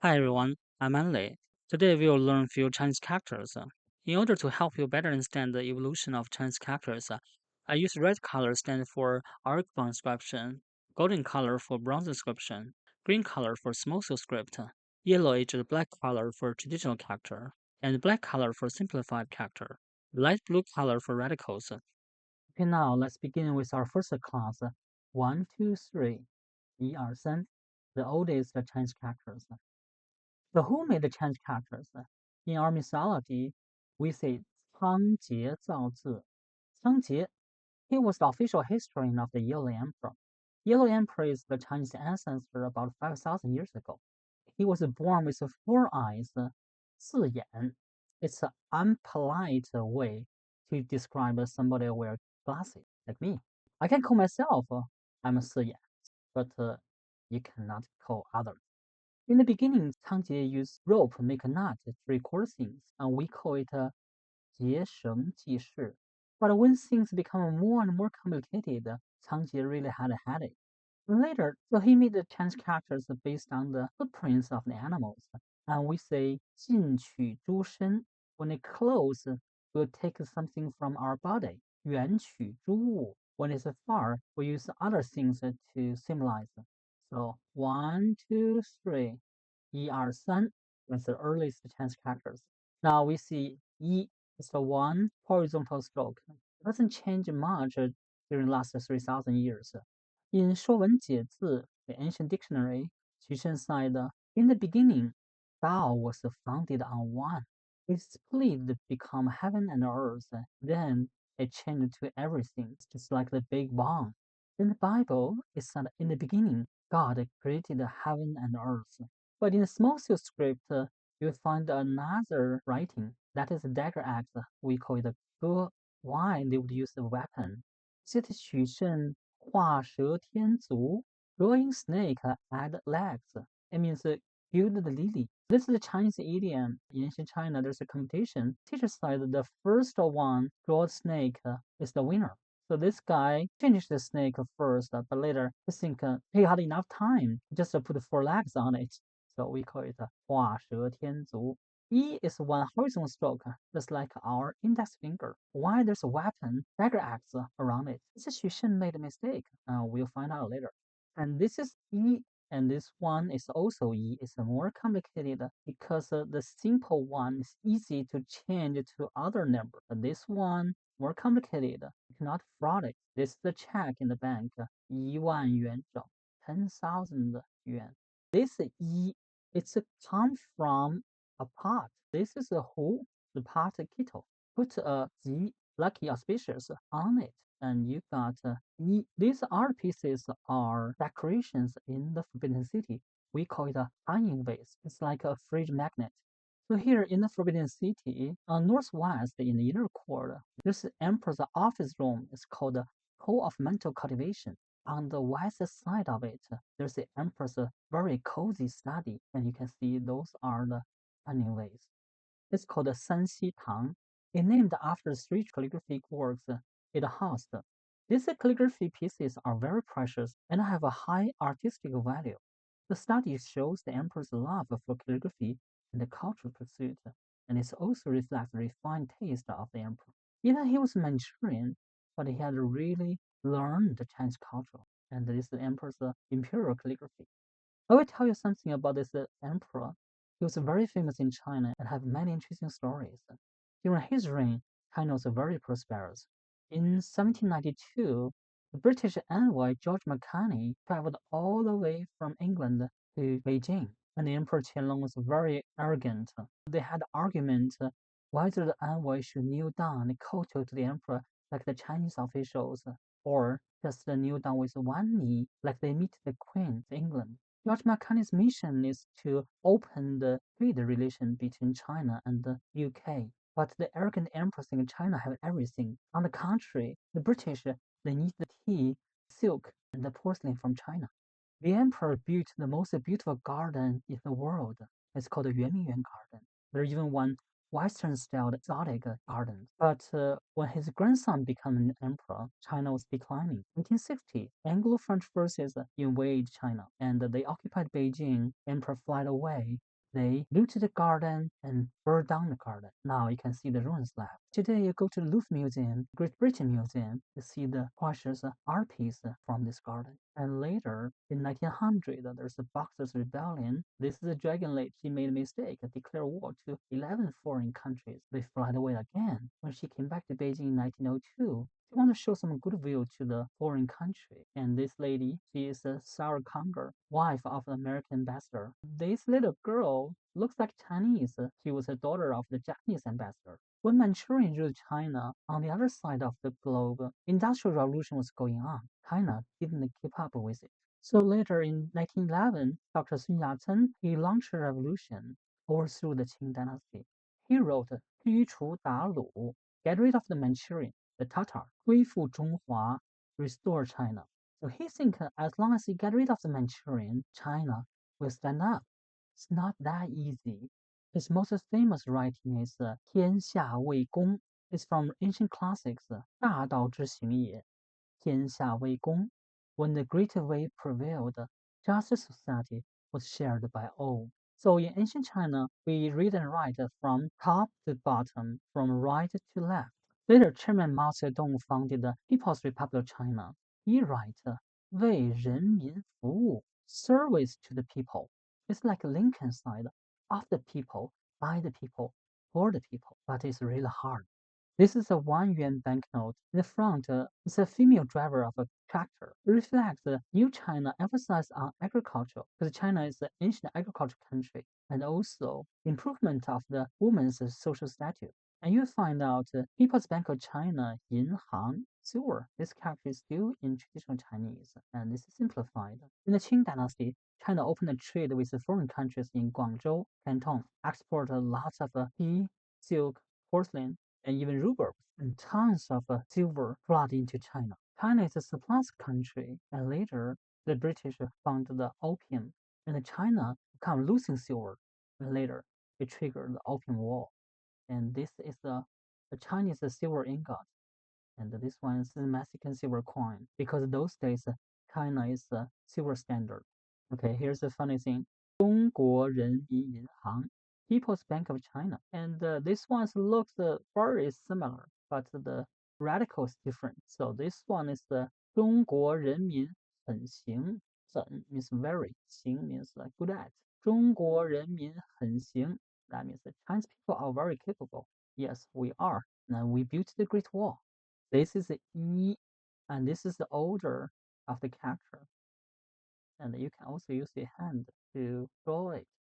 Hi everyone, I'm Anley. Today we will learn few Chinese characters. In order to help you better understand the evolution of Chinese characters, I use red color stand for archaic inscription, golden color for bronze inscription, green color for small scale script, yellow is the black color for traditional character, and black color for simplified character, light blue color for radicals. Okay, now let's begin with our first class. 1, 2, 3, 一二三, the oldest Chinese characters. So who made the Chinese characters? In our mythology, we say 仓颉造字. Cangjie, he was the official historian of the Yellow Emperor. Yellow Emperor is the Chinese ancestor about 5,000 years ago. He was born with four eyes, 四眼. It's an unpolite way to describe somebody who wears glasses, like me. I can call myself I'm a 四眼, but you cannot call others. In the beginning, Cangjie used rope to make a knot to record things, and we call it 结绳记事. But when things become more and more complicated, Cangjie really had a headache. Later, so he made the Chinese characters based on the footprints of the animals, and we say 进取诸身. When it close, we'll take something from our body. 远取诸物. When it's far, we use other things to symbolize. So 1, 2, 3, 一二三 was the earliest Chinese characters. Now we see 一 is the one horizontal stroke. It doesn't change much during the last 3,000 years. In 说文解字, the ancient dictionary, Xu said, in the beginning, Tao was founded on one. It split to become heaven and earth. Then it changed to everything, just like the Big Bang. In the Bible, it said in the beginning, God created heaven and earth. But in the small scale script, you'll find another writing, that is a dagger axe. We call it 割. Why they would use a weapon? 这是取胜画蛇添足, drawing snake add legs. It means build the lily. This is a Chinese idiom. In ancient China, there's a competition. Teacher said the first one draw snake is the winner. So this guy finished the snake first, but later he think he had enough time just to put four legs on it. So we call it 画蛇添足. E is one horizontal stroke, just like our index finger. Why there's a weapon, dagger axe, around it? This is Xu Shen made a mistake. We'll find out later. And this is E, and this one is also E. It's more complicated because the simple one is easy to change to other number. But this one more complicated. You cannot fraud it. This is the check in the bank. 1,000,000整, 10,000 yuan. This E, it's come from a pot. This is a who, the pot kettle. Put a Z, lucky auspicious, on it, and you got E. These art pieces are decorations in the Forbidden City. We call it a hanging vase. It's like a fridge magnet. So here in the Forbidden City, northwest in the inner court, this emperor's office room is called the Hall of Mental Cultivation. On the west side of it, there's the emperor's very cozy study, and you can see those are the anyways. It's called the Sanxi Tang. It's named after three calligraphic works it housed. These calligraphy pieces are very precious and have a high artistic value. The study shows the emperor's love for calligraphy and the cultural pursuit, and it also reflects the refined taste of the emperor. Even he was Manchurian, but he had really learned the Chinese culture, and this is the emperor's imperial calligraphy. I will tell you something about this emperor. He was very famous in China and have many interesting stories. During his reign, China was very prosperous. In 1792, the British envoy George Mackay traveled all the way from England to Beijing, and the Emperor Qianlong was very arrogant. They had argument whether the envoy should kneel down and kowtow to the emperor like the Chinese officials, or just kneel down with one knee like they meet the Queen of England. George Mackay's mission is to open the trade relation between China and the UK. But the arrogant emperors in China have everything. On the contrary, the British, they need the tea, silk, and the porcelain from China. The emperor built the most beautiful garden in the world. It's called the Yuanmingyuan Garden. There's even one Western-styled exotic gardens. But when his grandson became an emperor, China was declining. 1960, Anglo-French forces invaded China, and they occupied Beijing. Emperor fled away. They looted the garden and burned down the garden. Now you can see the ruins left. Today you go to the Louvre Museum, Great Britain Museum, you see the precious art piece from this garden. And later, in 1900, there's a Boxers' Rebellion. This is a dragon lady. She made a mistake, declared war to 11 foreign countries. They fled away again. When she came back to Beijing in 1902, she wanted to show some goodwill to the foreign country. And this lady, she is Sarah Conger, wife of the American ambassador. This little girl looks like Chinese. She was a daughter of the Japanese ambassador. When Manchurian ruled China, on the other side of the globe, industrial revolution was going on. China didn't keep up with it. So later in 1911, Dr. Sun Yat-sen, he launched a revolution, overthrew the Qing dynasty. He wrote 驱除鞑虏, get rid of the Manchurian, the Tatar, 恢复中华, restore China. So he thinks as long as he get rid of the Manchurian, China will stand up. It's not that easy. His most famous writing is 天下为公. It's from ancient classics, 大道之行也. 天下为公. When the great way prevailed, just society was shared by all. So in ancient China, we read and write from top to bottom, from right to left. Later, Chairman Mao Zedong founded the People's Republic of China. He writes, 为人民服务, service to the people. It's like Lincoln side, of the people, by the people, for the people. But it's really hard. This is a 1 yuan banknote. In the front is a female driver of a tractor. It reflects the new China emphasis on agriculture, because China is an ancient agricultural country, and also improvement of the woman's social status. And you find out People's Bank of China, 银行, silver. This character is still in traditional Chinese, and this is simplified. In the Qing dynasty, China opened a trade with foreign countries in Guangzhou, Canton, export lots of tea, silk, porcelain, and even rubles, and tons of silver flood into China. China is a surplus country, and later the British found the opium, and China became losing silver, and later it triggered the Opium War. And this is the Chinese silver ingot, and this one is the Mexican silver coin, because those days China is the silver standard. Okay, here's the funny thing. 中国人民银行, People's Bank of China. And this one looks very similar, but the radical is different. So this one is the 中国人民很行. 很 means very, 行 means good at. 中国人民很行. That means the Chinese people are very capable. Yes, we are. And we built the Great Wall. This is the E, and this is the order of the character. And you can also use your hand to draw it.